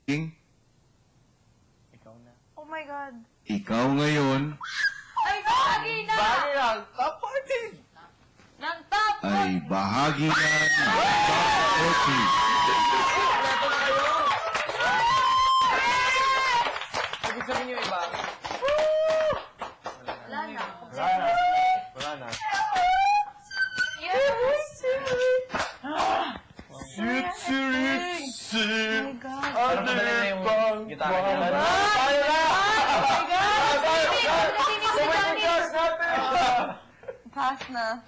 Ikaw na. Oh my God. Ikaw ngayon Ay, bahagi na! Bahagi lang! Top 14! Ng top 14! ay bahagi na ng top 14. Ibig sabihin yung iba. Wala na. Wala na. Yes! Sitsiritsir. Oh my God. Ano yung gitara nila? Tayo na! Oh my God! Pass na.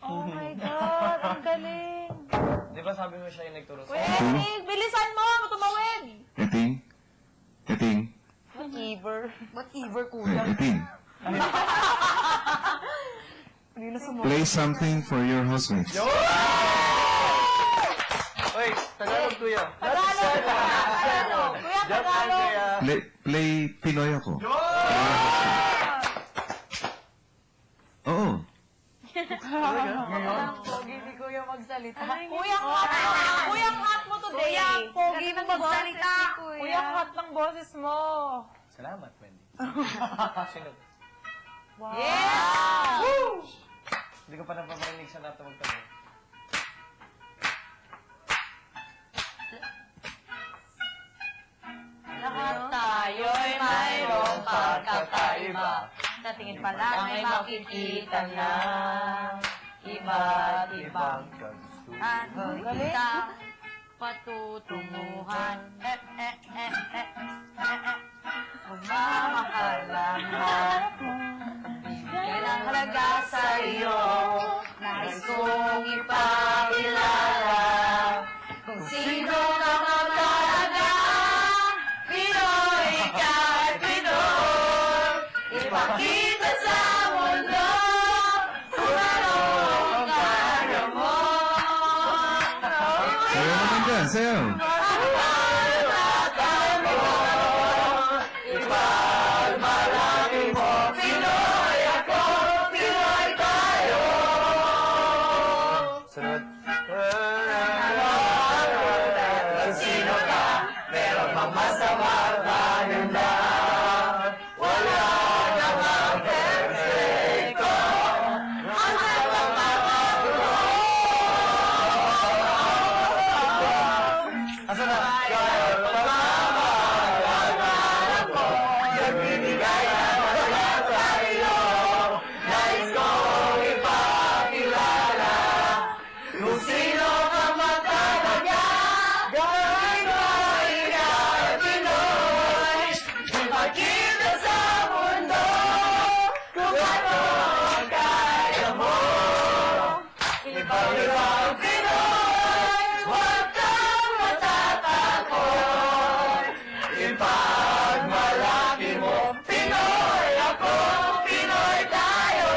Oh my God! Ang galing! Di ba sabi mo siya yung nagturo sa Wait! Bilisan mo! Tumawid! Eting. Whatever. Whatever, kuya. Eting. Play something for your housemates. Wait, Tagalog kuya. Tagalog! Tagalog! Kuya, Tagalog! Play Pinoy ako. Oo. Ang pogi ni Kuya magsalita. Kuya, hot mo today. Kuya, pogi mo magsalita. Kuya, hot ng boses mo. Salamat, Wendy. Sino? Wow! Yeah! Woo! Hindi ko pa napaparinig sa lahat magtabi. Lahat tayo'y mayroong pagkakaiba. Sa tingin pa lang ay makikita na iba't ibang kagustuhan. Kita patutunguhan. Magmamahal lang hanap mo. Bigyan ang halaga sa iyo. Nais kong ipakilala kung sino ka man talaga. Pinoy kahit Pinoy. Ipakita sa mundo kung ano ang kaya mo. Sayo naman dyan, sayo. Ipagmalaki mo, Pinoy ako, Pinoy tayo. Sunod. Sino ka? Meron mang masama ka yun lang. Wala namang perfecto. Ang habang makagulo. Asan na? Pagmamahal ko, yung binigay ang halaga sa iyo. Nais kong ipakilala kung sino ka man talaga. Pinoy kahit Pinoy. Ipakita sa mundo kung ano ang kaya mo. Ipag-ibang Pinoy, huwag kang matatakot. Ipagmalaki mo, Pinoy ako, Pinoy tayo.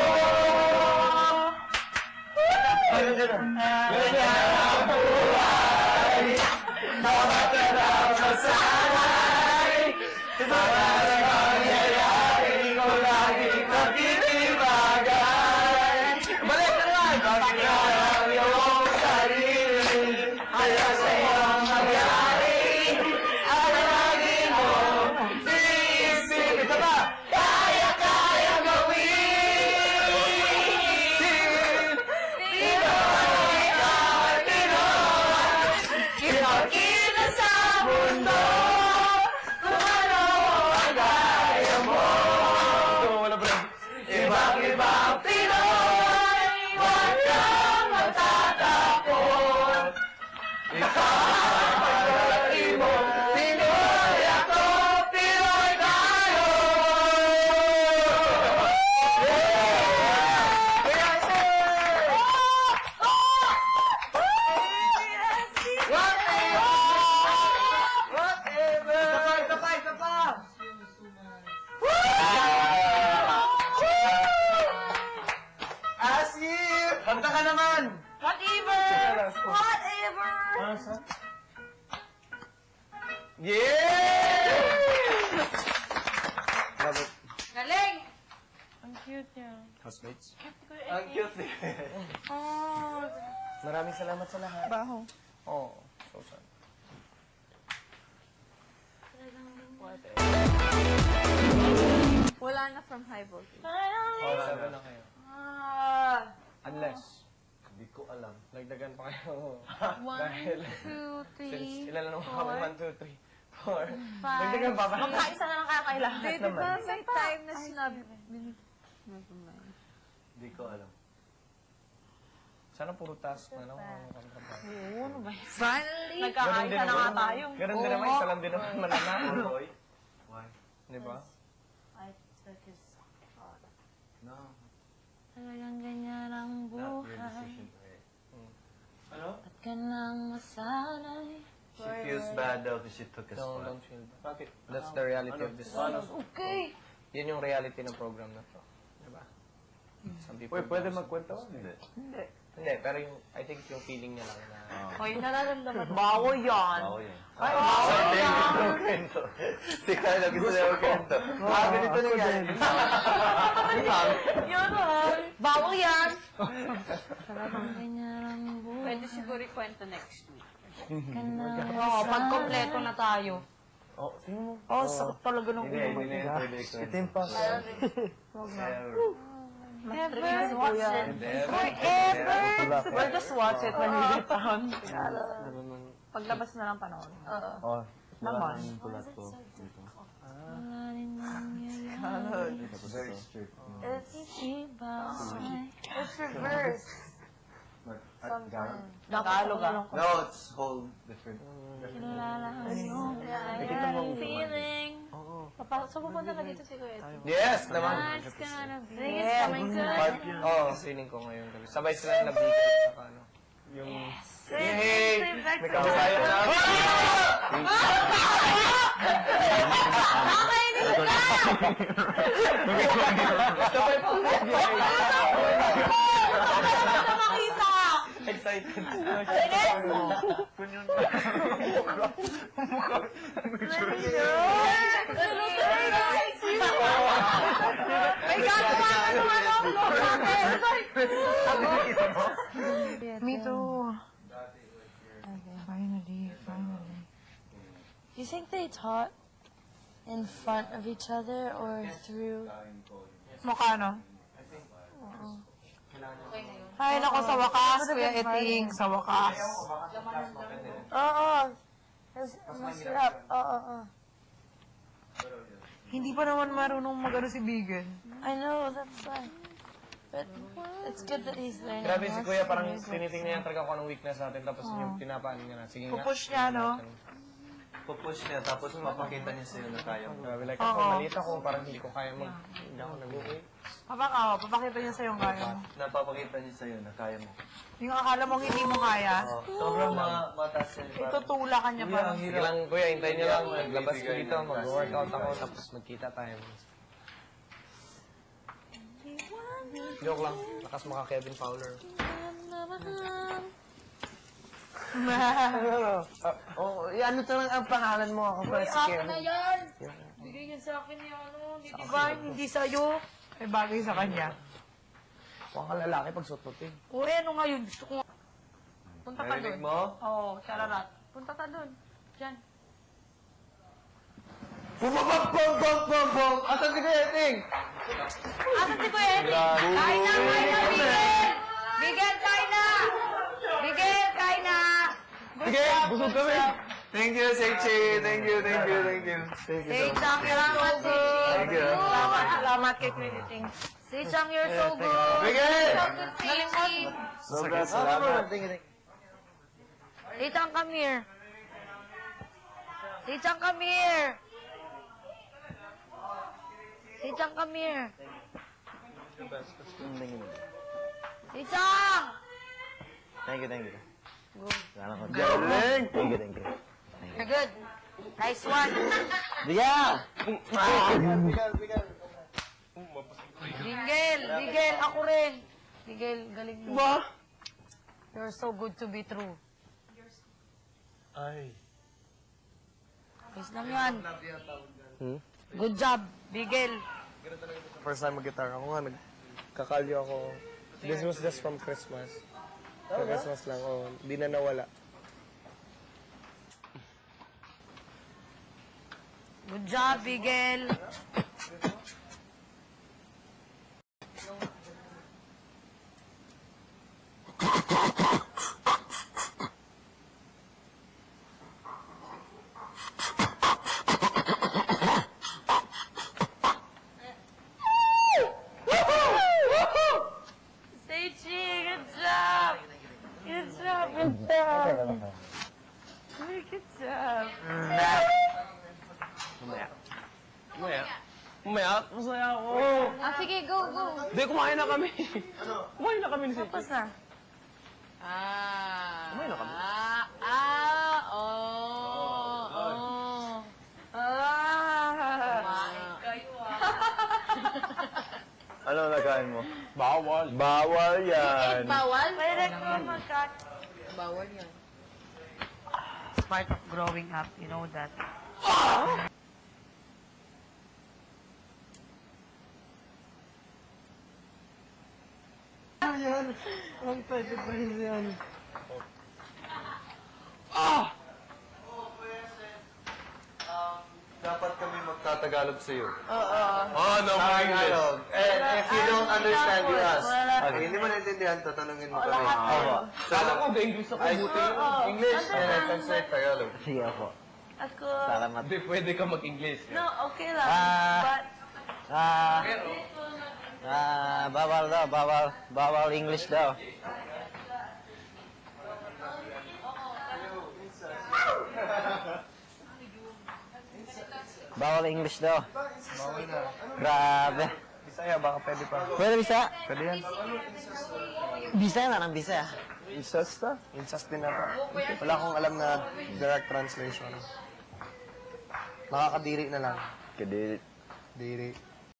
Ganyan ang buhay, nawakarang masanay. Maraming mangyayari ko lagi nakikibagay. Balik na lang! Bakit ang iyong sarili? Kaya sa iyong magyari, ang lagi mo iisip. Ito ba? Kaya gawin. Pinoy kahit Pinoy. Ipakita sa mundo kung ano ang kaya mo. Wala ba? Ibang-ibang Pinoy, huwag kang matatakot. Ipagmalaki mo, Pinoy ako, Pinoy tayo. Whatever! Isa pa! Asif! Kanta ka naman! Whatever! Whatever! Yeah! Love it. Galing! Ang cute niya. Housemates? Ang cute eh. Oh, Maraming salamat sa lahat. baho. Oo. So sad. from high voltage. Sabi na kayo. Unless, Hindi ko alam. nagdagan pa kayo. 1, Dahil, 2, 3, since ilan lang kami, 1, 2, 3, 4. 5, Dagdagan pa ba? Magkaisa na lang kaya kayo lahat Di naman. ba? May time na sinabi. Hindi ko alam. Sana puro task na lang. Oo, ano ba? Finally! Nagkakaisa na nga tayo. Ganun din naman, isa lang din naman mananalo. Roy? Why? Di ba? I took his thought. No. Talagang ganyan ang Not your buhay. decision. Ano? At ka nang masanay. She feels bad daw because she took a spot. Don't feel bad. That's the reality of this. Okay! Yan yung reality ng program na to. Di ba? Some people Pwede don't. magkwento? Hindi. Hindi, pero yung, I think yung feeling niya lang na... Hoy, nararamdaman. Bawo yan. Bawo yan. Ay, bawo yan. Kwento. Si Carla gusto niya magkwento. Ganito na yan. Yun o. Bawo yan. Talagang ganyan ang buhay. Pwede siguro ikwento next week. Ka nang Oo, pag kompleto na tayo. Oh, tingnan mo. Oh, sakit talaga ng Hindi, hindi na yan pwede ikwento. Ito yung pass. Never watch it. Forever. We'll just watch it when we return. Paglabas na lang panahon. Oh, Naman. pulat ko. wala rin nangyayari. Very strict. Iba ay It's reverse. Tagalog? Tagalog ah. No, it's whole different. kilala ang iyong feeling. So pupunta ka dito si Kuya. Yes, naman. It's gonna be Yeah. something good. Oo, feeling ko ngayon gabi. Sabay sila nabigan sa ano. Yung... Yay! May kabisayan na. Sabay pa. Makita! Excited. May gagawa ka naman ang vlog natin! Me too. Finally. You think they taught in front of each other or through? Mukha, no? Ay, nako, sa wakas, Kuya Eting, sa wakas. Oo. Masarap. Oo. Hindi pa naman marunong magano si Bigel. I know, that's why. But it's good that he's learning. Grabe si Kuya, parang tinitingnan niya talaga kung anong weakness natin, tapos yung pinapaan niya na. Sige nga. Pupush niya, no? Pupush niya, tapos mapakita niya sa'yo na kaya mo. Grabe, like ako, maliit ako, parang hindi ko kaya hindi ako nag-uwi. Papakita niya sa'yo yung kaya mo. Napapakita niya sa'yo na kaya mo. Yung akala mong hindi mo kaya, Sobrang mataas yan. itutula ka niya pa. Sige lang, Kuya, hintayin niyo lang. Maglabas ko dito, mag-workout ako, tapos magkita tayo. Joke lang, lakas maka Kevin Fowler. Ano talagang ang pangalan mo ako para si Kevin? yan! Bigay niya sa akin yung ano, di ba? Hindi sa'yo. Ay, bagay sa kanya. Huwag ka lalaki pag sututin. O, ano nga yun? Gusto ko. Punta ka Narinig doon. mo? Oo, chararat. Punta ka doon. Diyan. Bum! Asan si Kuya Eting? Asan si Kuya Eddie? Kain na, Miguel! Miguel, kain na! Miguel, kain na! Sige, busog kami. Thank you, Seichi. Thank you. Hey, Chang, salamat, Seichi. Thank you. Salamat kay Crediting. Say, Chang, you're so good. Miguel! Seichi. Sobrang salamat. Say, Chang, come here. Say, Chang, come here. Say, Chang, come here. Say, Chang! Thank you. Galing! Thank you. You're good. Nice one. Biga! Miguel, ako rin. Miguel, galing mo. Ba? You're so good to be true. Ay. Ayos lang yan. Good job, Miguel. First time mag-guitar ako nga, nagkakalyo ako. This was just from Christmas. Sa Christmas lang, di na nawala. Good job, Miguel. Mamaya, masaya ako. Ah, sige, go. Hindi, kumain na kami. Kumain na kami ni Sente. Tapos na. Kumain na kami. Ano nakain mo? Bawal. Bawal yan. Bawal? Pwede ko mag-cut. Bawal yan. It's part of growing up, you know that. Ang pwede pa rin yan. Dapat kami magtatagalog sa'yo. Oh, no more English. Tagalog. And if you don't understand, you ask. Wala. Okay, hindi mo naintindihan, tatanungin mo kami. Kala ko ba-English ako buti. English and I translate Tagalog. Sige po. Ako. Salamat. Hindi, pwede ka mag-English. No, okay lang. But, Bawal daw, bawal English daw. Bawal English daw. Bawal na. Grabe. Bisaya, baka pwede pa. Pwede bisa? Pwede yan. Bisa na ng bisa. Incest na? Incest din na. Wala akong alam na direct translation. Nakakadiri na lang. Kadiri. Diri.